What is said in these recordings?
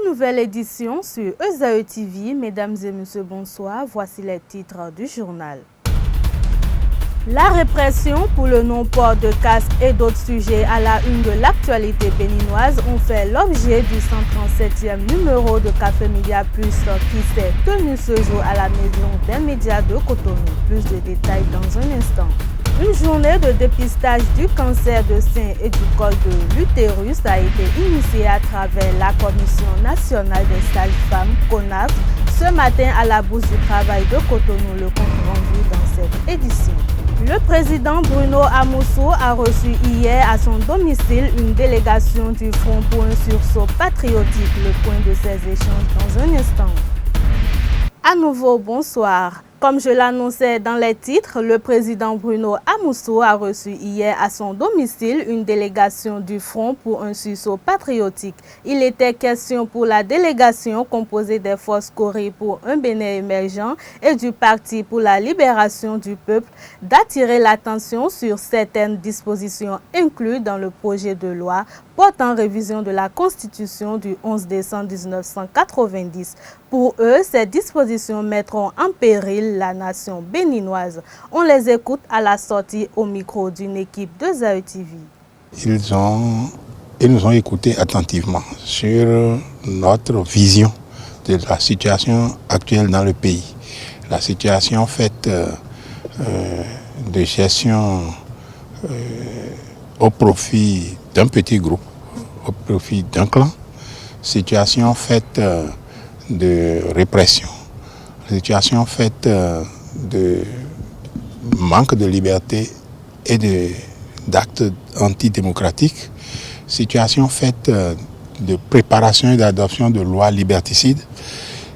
nouvelle édition sur Esaü TV. Mesdames et messieurs, bonsoir. Voici les titres du journal. La répression pour le non-port de casque et d'autres sujets à la une de l'actualité béninoise ont fait l'objet du 137e numéro de Café Média Plus qui s'est tenu ce jour à la Maison des médias de Cotonou. Plus de détails dans un instant. Une journée de dépistage du cancer de sein et du col de l'utérus a été initiée à travers la Commission nationale des sages-femmes, CONAF, ce matin à la Bourse du travail de Cotonou, le compte rendu dans cette édition. Le président Bruno Amoussou a reçu hier à son domicile une délégation du Front pour un sursaut patriotique. Le point de ces échanges dans un instant. À nouveau, bonsoir. Comme je l'annonçais dans les titres, le président Bruno Amoussou a reçu hier à son domicile une délégation du Front pour un sursaut patriotique. Il était question pour la délégation composée des forces Corée pour un Bénin émergent et du Parti pour la libération du peuple d'attirer l'attention sur certaines dispositions incluses dans le projet de loi portant révision de la Constitution du 11 décembre 1990. Pour eux, ces dispositions mettront en péril la nation béninoise. On les écoute à la sortie au micro d'une équipe de Esaü TV. Ils nous ont écoutés attentivement sur notre vision de la situation actuelle dans le pays. La situation faite de gestion au profit d'un petit groupe, au profit d'un clan, situation faite de répression, situation faite de manque de liberté et d'actes antidémocratiques, situation faite de préparation et d'adoption de lois liberticides,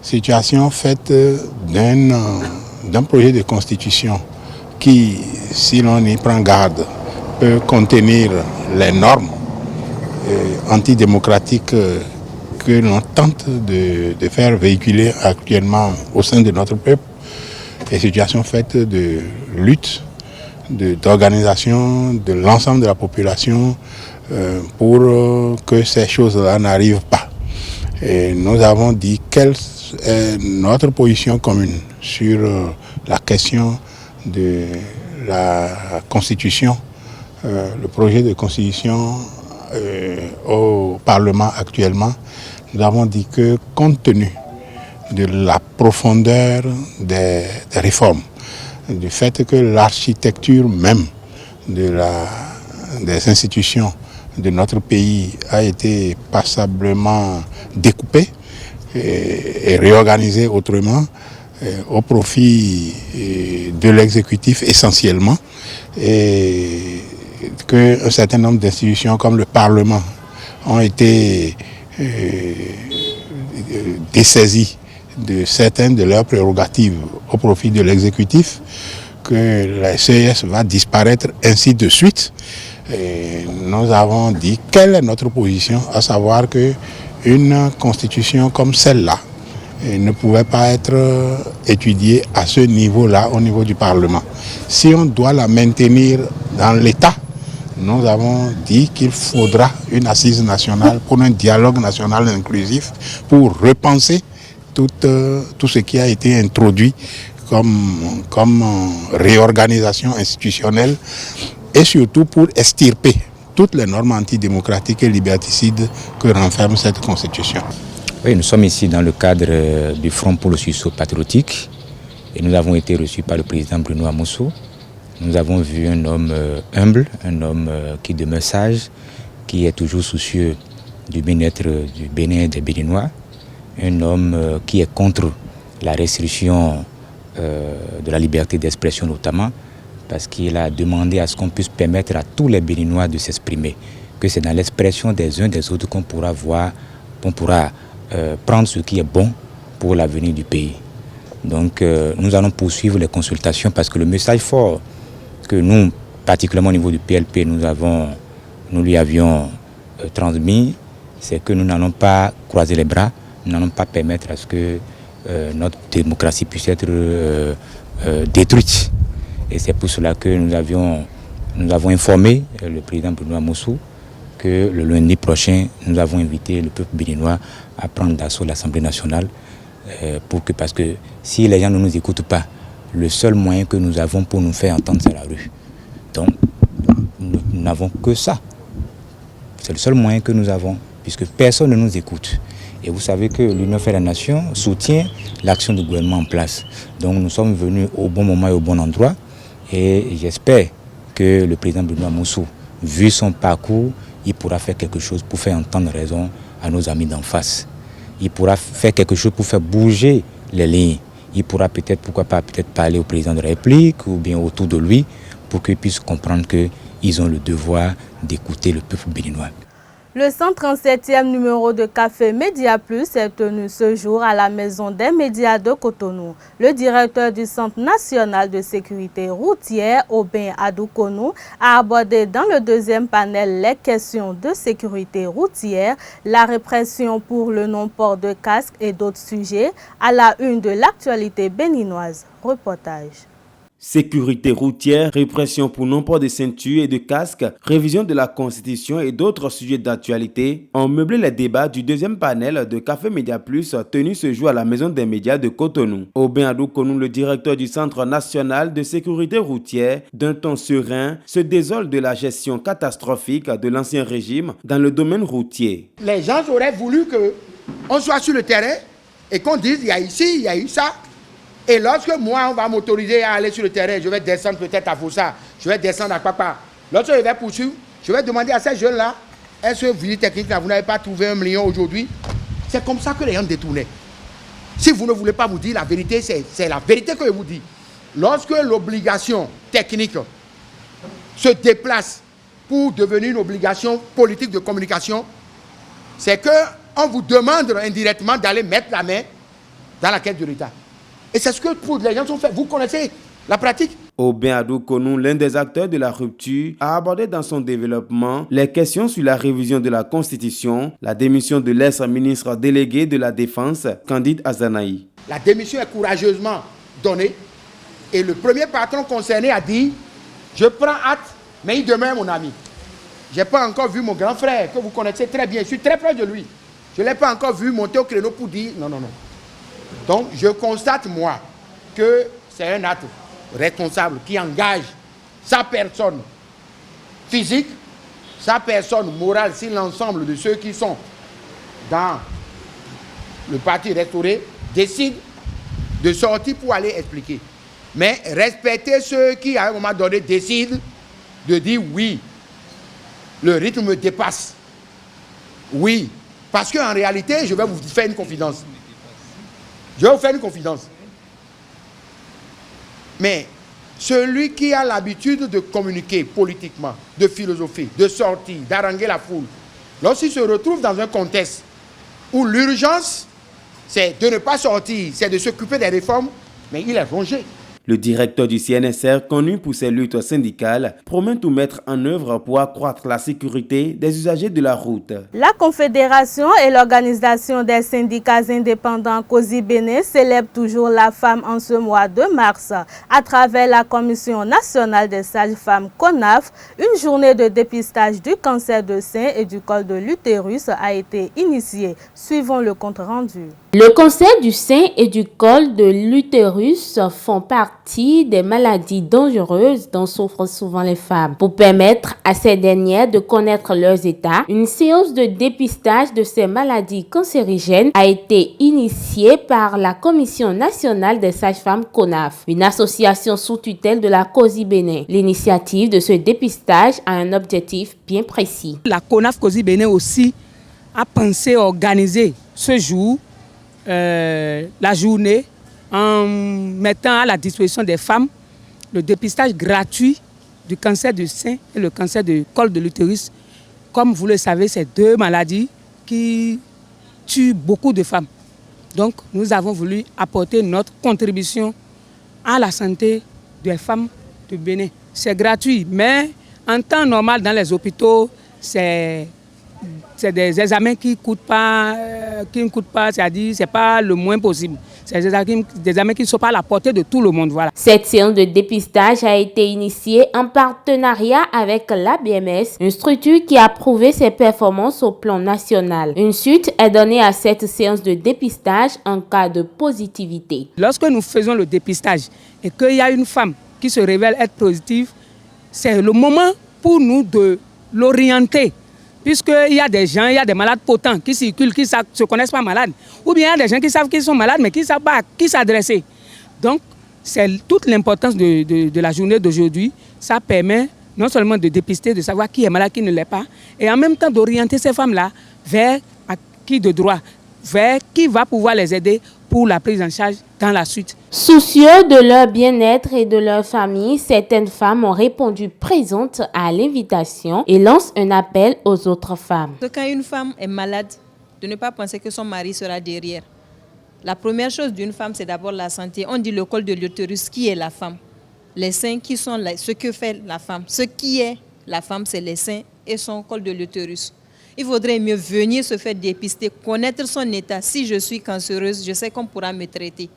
situation faite d'un projet de constitution qui, si l'on y prend garde, peut contenir les normes antidémocratiques que l'on tente de faire véhiculer actuellement au sein de notre peuple, et situation faite de lutte, d'organisation de l'ensemble de la population pour que ces choses-là n'arrivent pas. Et nous avons dit quelle est notre position commune sur la question de la Constitution, le projet de Constitution au Parlement actuellement. Nous avons dit que compte tenu de la profondeur des réformes, du fait que l'architecture même des institutions de notre pays a été passablement découpée et réorganisée autrement au profit de l'exécutif essentiellement, et qu'un certain nombre d'institutions comme le Parlement ont été dessaisies de certaines de leurs prérogatives au profit de l'exécutif, que la CES va disparaître ainsi de suite. Et nous avons dit quelle est notre position, à savoir qu'une constitution comme celle-là ne pouvait pas être étudiée à ce niveau-là, au niveau du Parlement. Si on doit la maintenir dans l'État, nous avons dit qu'il faudra une assise nationale pour un dialogue national inclusif, pour repenser tout ce qui a été introduit comme réorganisation institutionnelle, et surtout pour extirper toutes les normes antidémocratiques et liberticides que renferme cette Constitution. Oui, nous sommes ici dans le cadre du Front pour le sursaut patriotique et nous avons été reçus par le président Bruno Amoussou. Nous avons vu un homme humble, un homme qui demeure sage, qui est toujours soucieux du bien-être du Bénin et des Béninois, un homme qui est contre la restriction de la liberté d'expression notamment, parce qu'il a demandé à ce qu'on puisse permettre à tous les Béninois de s'exprimer, que c'est dans l'expression des uns des autres qu'on pourra prendre ce qui est bon pour l'avenir du pays. Donc nous allons poursuivre les consultations parce que le message fort que nous, particulièrement au niveau du PLP, nous lui avions transmis, c'est que nous n'allons pas croiser les bras, nous n'allons pas permettre à ce que notre démocratie puisse être détruite. Et c'est pour cela que nous avons informé le président Bruno Amoussou que le lundi prochain, nous avons invité le peuple béninois à prendre d'assaut l'Assemblée nationale parce que si les gens ne nous écoutent pas, le seul moyen que nous avons pour nous faire entendre, c'est la rue. Donc, nous n'avons que ça. C'est le seul moyen que nous avons, puisque personne ne nous écoute. Et vous savez que l'Union fait la nation soutient l'action du gouvernement en place. Donc nous sommes venus au bon moment et au bon endroit. Et j'espère que le président Bruno Amoussou, vu son parcours, il pourra faire quelque chose pour faire entendre raison à nos amis d'en face. Il pourra faire quelque chose pour faire bouger les lignes. Il pourra peut-être, pourquoi pas, peut-être parler au président de la République ou bien autour de lui pour qu'ils puissent comprendre qu'ils ont le devoir d'écouter le peuple béninois. Le 137e numéro de Café Média Plus est tenu ce jour à la Maison des médias de Cotonou. Le directeur du Centre national de sécurité routière, Aubin Adoukonou, a abordé dans le deuxième panel les questions de sécurité routière, la répression pour le non-port de casque et d'autres sujets à la une de l'actualité béninoise. Reportage. Sécurité routière, répression pour non-port de ceinture et de casque, révision de la Constitution et d'autres sujets d'actualité ont meublé les débats du deuxième panel de Café Média Plus tenu ce jour à la Maison des médias de Cotonou. Aubin Adoukonou, le directeur du Centre national de sécurité routière, d'un ton serein, se désole de la gestion catastrophique de l'ancien régime dans le domaine routier. Les gens auraient voulu qu'on soit sur le terrain et qu'on dise il y a ici, il y a eu ça. Et lorsque moi, on va m'autoriser à aller sur le terrain, je vais descendre peut-être à Fossa, je vais descendre à Papa. Lorsque je vais poursuivre, je vais demander à ces jeunes-là, est-ce que visite technique, là, vous n'avez pas trouvé 1 million aujourd'hui? C'est comme ça que les gens détournaient. Si vous ne voulez pas vous dire la vérité, c'est la vérité que je vous dis. Lorsque l'obligation technique se déplace pour devenir une obligation politique de communication, c'est qu'on vous demande indirectement d'aller mettre la main dans la caisse de l'État. Et c'est ce que les gens ont fait. Vous connaissez la pratique. Aubin Adoukonou, l'un des acteurs de la rupture, a abordé dans son développement les questions sur la révision de la Constitution, la démission de l'ex-ministre délégué de la Défense, Candide Azanaï. La démission est courageusement donnée. Et le premier patron concerné a dit « Je prends acte, mais il demeure mon ami. » Je n'ai pas encore vu mon grand frère, que vous connaissez très bien. Je suis très proche de lui. Je ne l'ai pas encore vu monter au créneau pour dire « Non, non, non. » Donc, je constate, moi, que c'est un acte responsable qui engage sa personne physique, sa personne morale, si l'ensemble de ceux qui sont dans le parti restauré décident de sortir pour aller expliquer. Mais respecter ceux qui, à un moment donné, décident de dire oui, le rythme me dépasse. Oui, parce qu'en réalité, je vais vous faire une confidence. Je vais vous faire une confidence. Mais celui qui a l'habitude de communiquer politiquement, de philosophie, de sortir, d'haranguer la foule, lorsqu'il se retrouve dans un contexte où l'urgence, c'est de ne pas sortir, c'est de s'occuper des réformes, mais il est rongé. Le directeur du CNSR, connu pour ses luttes syndicales, promet tout mettre en œuvre pour accroître la sécurité des usagers de la route. La Confédération et l'Organisation des syndicats indépendants COSI Bénin célèbrent toujours la femme en ce mois de mars. À travers la Commission nationale des sages-femmes CONAF, une journée de dépistage du cancer de sein et du col de l'utérus a été initiée. Suivons le compte rendu. Le cancer du sein et du col de l'utérus font partie des maladies dangereuses dont souffrent souvent les femmes. Pour permettre à ces dernières de connaître leurs états, une séance de dépistage de ces maladies cancérigènes a été initiée par la Commission nationale des sages-femmes CONAF, une association sous tutelle de la COSI Bénin. L'initiative de ce dépistage a un objectif bien précis. La CONAF COSI Bénin aussi a pensé organiser ce jour la journée en mettant à la disposition des femmes le dépistage gratuit du cancer du sein et le cancer du col de l'utérus. Comme vous le savez, c'est 2 maladies qui tuent beaucoup de femmes. Donc, nous avons voulu apporter notre contribution à la santé des femmes de Bénin. C'est gratuit, mais en temps normal dans les hôpitaux, c'est c'est des examens qui ne coûtent pas, c'est-à-dire c'est pas le moins possible. C'est des examens qui ne sont pas à la portée de tout le monde. Voilà. Cette séance de dépistage a été initiée en partenariat avec l'ABMS, une structure qui a prouvé ses performances au plan national. Une suite est donnée à cette séance de dépistage en cas de positivité. Lorsque nous faisons le dépistage et qu'il y a une femme qui se révèle être c'est le moment pour nous de l'orienter. Puisqu'il y a des gens, il y a des malades potents qui circulent, qui ne se connaissent pas malades. Ou bien il y a des gens qui savent qu'ils sont malades, mais qui ne savent pas à qui s'adresser. Donc, c'est toute l'importance de la journée d'aujourd'hui. Ça permet non seulement de dépister, de savoir qui est malade, qui ne l'est pas, et en même temps d'orienter ces femmes-là vers qui de droit, vers qui va pouvoir les aider pour la prise en charge dans la suite. Soucieux de leur bien-être et de leur famille, certaines femmes ont répondu présentes à l'invitation et lancent un appel aux autres femmes. Quand une femme est malade, de ne pas penser que son mari sera derrière. La première chose d'une femme, c'est d'abord la santé. On dit le col de l'utérus, qui est la femme? Les seins, qui sont ce que fait la femme. Ce qui est la femme, c'est les seins et son col de l'utérus. Il vaudrait mieux venir se faire dépister, connaître son état. Si je suis cancéreuse, je sais qu'on pourra me traiter.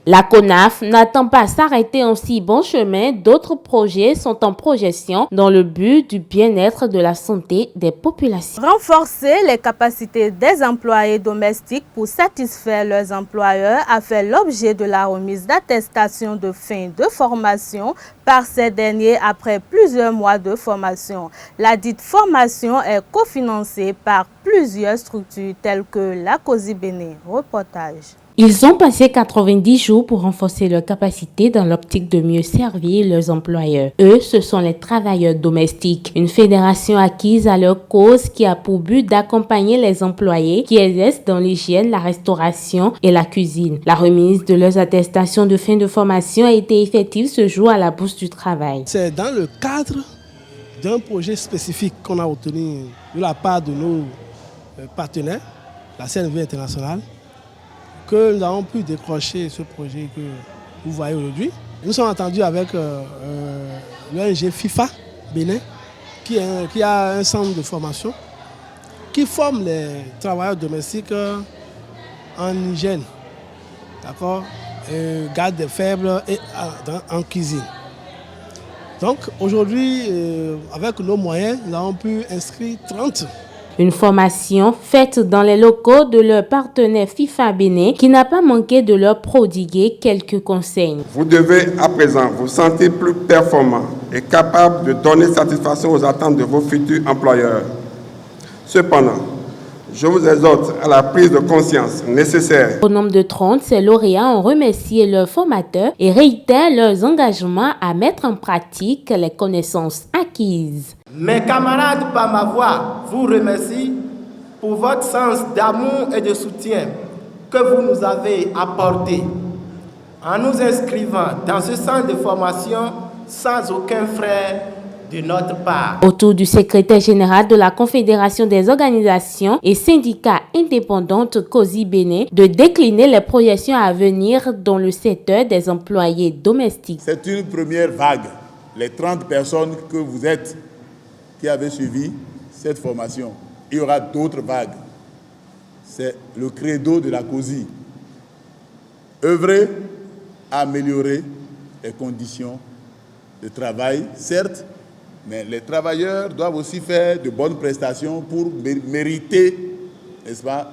La CONAF n'attend pas s'arrêter en si bon chemin. D'autres projets sont en projection dans le but du bien-être de la santé des populations. Renforcer les capacités des employés domestiques pour satisfaire leurs employeurs a fait l'objet de la remise d'attestation de fin de formation par ces derniers après plusieurs mois de formation. La dite formation est cofinancée par plusieurs structures telles que la COSI Bénin. Reportage. Ils ont passé 90 jours pour renforcer leurs capacités dans l'optique de mieux servir leurs employeurs. Eux, ce sont les travailleurs domestiques, une fédération acquise à leur cause qui a pour but d'accompagner les employés qui exercent dans l'hygiène, la restauration et la cuisine. La remise de leurs attestations de fin de formation a été effective ce jour à la Bourse du Travail. C'est dans le cadre d'un projet spécifique qu'on a obtenu de la part de nos partenaires, la CNV internationale, que nous avons pu décrocher ce projet que vous voyez aujourd'hui. Nous sommes entendus avec l'ONG FIFA Bénin, qui a un centre de formation, qui forme les travailleurs domestiques en hygiène, d'accord, garde des faibles et en cuisine. Donc aujourd'hui, avec nos moyens, nous avons pu inscrire 30. Une formation faite dans les locaux de leur partenaire FIFA Bénin qui n'a pas manqué de leur prodiguer quelques conseils. Vous devez à présent vous sentir plus performant et capable de donner satisfaction aux attentes de vos futurs employeurs. Cependant, je vous exhorte à la prise de conscience nécessaire. Au nombre de 30, ces lauréats ont remercié leurs formateurs et réitèrent leurs engagements à mettre en pratique les connaissances acquises. Mes camarades, par ma voix, vous remercie pour votre sens d'amour et de soutien que vous nous avez apporté en nous inscrivant dans ce centre de formation sans aucun frais de notre part. Autour du secrétaire général de la Confédération des organisations et syndicats indépendantes COSI Bénin de décliner les projections à venir dans le secteur des employés domestiques. C'est une première vague. Les 30 personnes que vous êtes qui avez suivi cette formation. Il y aura d'autres vagues. C'est le credo de la COSI. Œuvrer à améliorer les conditions de travail, certes, mais les travailleurs doivent aussi faire de bonnes prestations pour mériter, n'est-ce pas,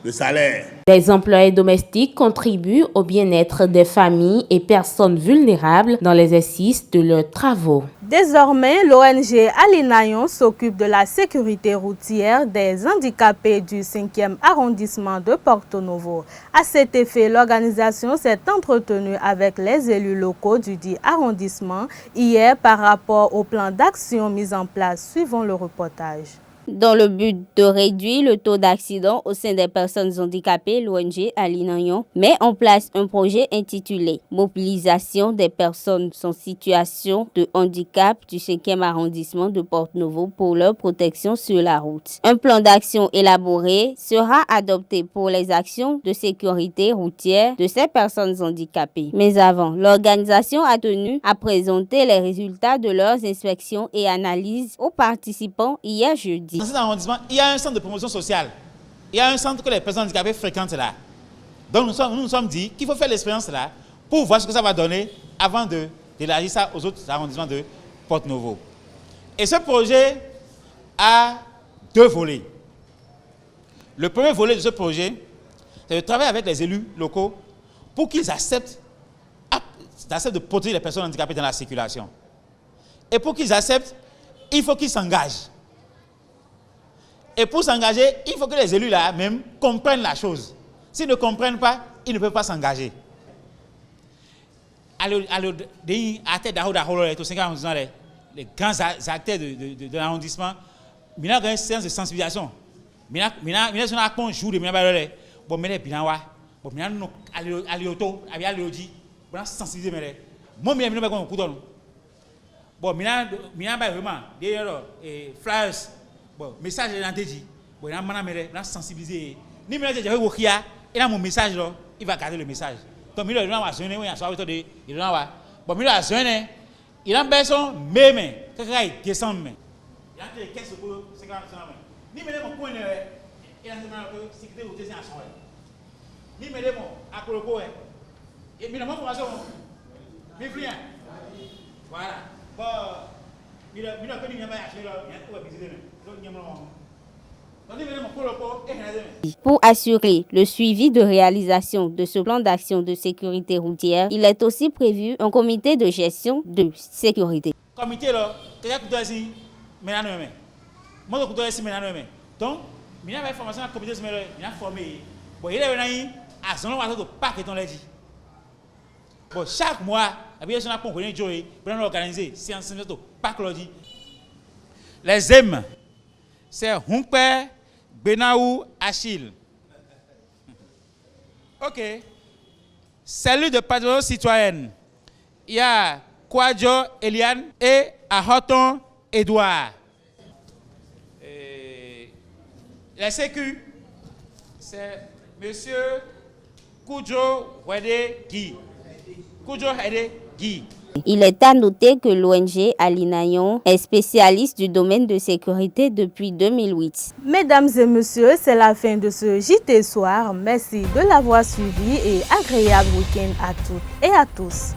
le salaire. Les employés domestiques contribuent au bien-être des familles et personnes vulnérables dans l'exercice de leurs travaux. Désormais, l'ONG Alinayon s'occupe de la sécurité routière des handicapés du 5e arrondissement de Porto Novo. À cet effet, l'organisation s'est entretenue avec les élus locaux du dit arrondissement hier par rapport au plan d'action mis en place suivant le reportage. Dans le but de réduire le taux d'accident au sein des personnes handicapées, l'ONG Alinayon met en place un projet intitulé « Mobilisation des personnes en situation de handicap du 5e arrondissement de Porte-Novo pour leur protection sur la route ». Un plan d'action élaboré sera adopté pour les actions de sécurité routière de ces personnes handicapées. Mais avant, l'organisation a tenu à présenter les résultats de leurs inspections et analyses aux participants hier jeudi. Dans cet arrondissement, il y a un centre de promotion sociale. Il y a un centre que les personnes handicapées fréquentent là. Donc nous nous sommes dit qu'il faut faire l'expérience là pour voir ce que ça va donner avant d'élargir ça aux autres arrondissements de Porte-Novo. Et ce projet a 2 volets. Le premier volet de ce projet, c'est de travailler avec les élus locaux pour qu'ils acceptent de protéger les personnes handicapées dans la circulation. Et pour qu'ils acceptent, il faut qu'ils s'engagent. Et pour s'engager, il faut que les élus là même comprennent la chose. S'ils ne comprennent pas, ils ne peuvent pas s'engager. Les grands acteurs de l'arrondissement, il y a une séance de sensibilisation. Il y a un jour de sensibiliser. Moi, je flyers. Bon, message est dit. Bon, il y a sensibiliser. Ni il a mon message là, il va garder le message. Comme il a besoin, bon, il a besoin, il a besoin même quelqu'un descend mais. Il a des caisses pour 50 ni mais mon point il a demandé que sécurité routière c'est action. Ni mais mon à Coloko et mais mon formation mais rien. Voilà. Bon, il a que il a acheté là, il a visiter. Pour assurer le suivi de réalisation de ce plan d'action de sécurité routière, il est aussi prévu un comité de gestion de sécurité. Comité là, quelqu'un ici, maintenant même. Moi je ici maintenant même. Donc, il y a une formation à comité il a formé. Bon, il est venu à son nom de pas que ton l'a dit. Bon, chaque mois, il y a un point qu'on joie pour organiser séance de pas que dit. Les aimes, c'est Humpé Benaou Achille. Ok. Salut de patronne citoyenne. Il y a Kwadjo Eliane et Ahoton Edouard. La Sécu, c'est monsieur Koudjo Hwede Guy. Koudjo Hwede Guy. Il est à noter que l'ONG Alinayon est spécialiste du domaine de sécurité depuis 2008. Mesdames et messieurs, c'est la fin de ce JT Soir. Merci de l'avoir suivi et agréable week-end à toutes et à tous.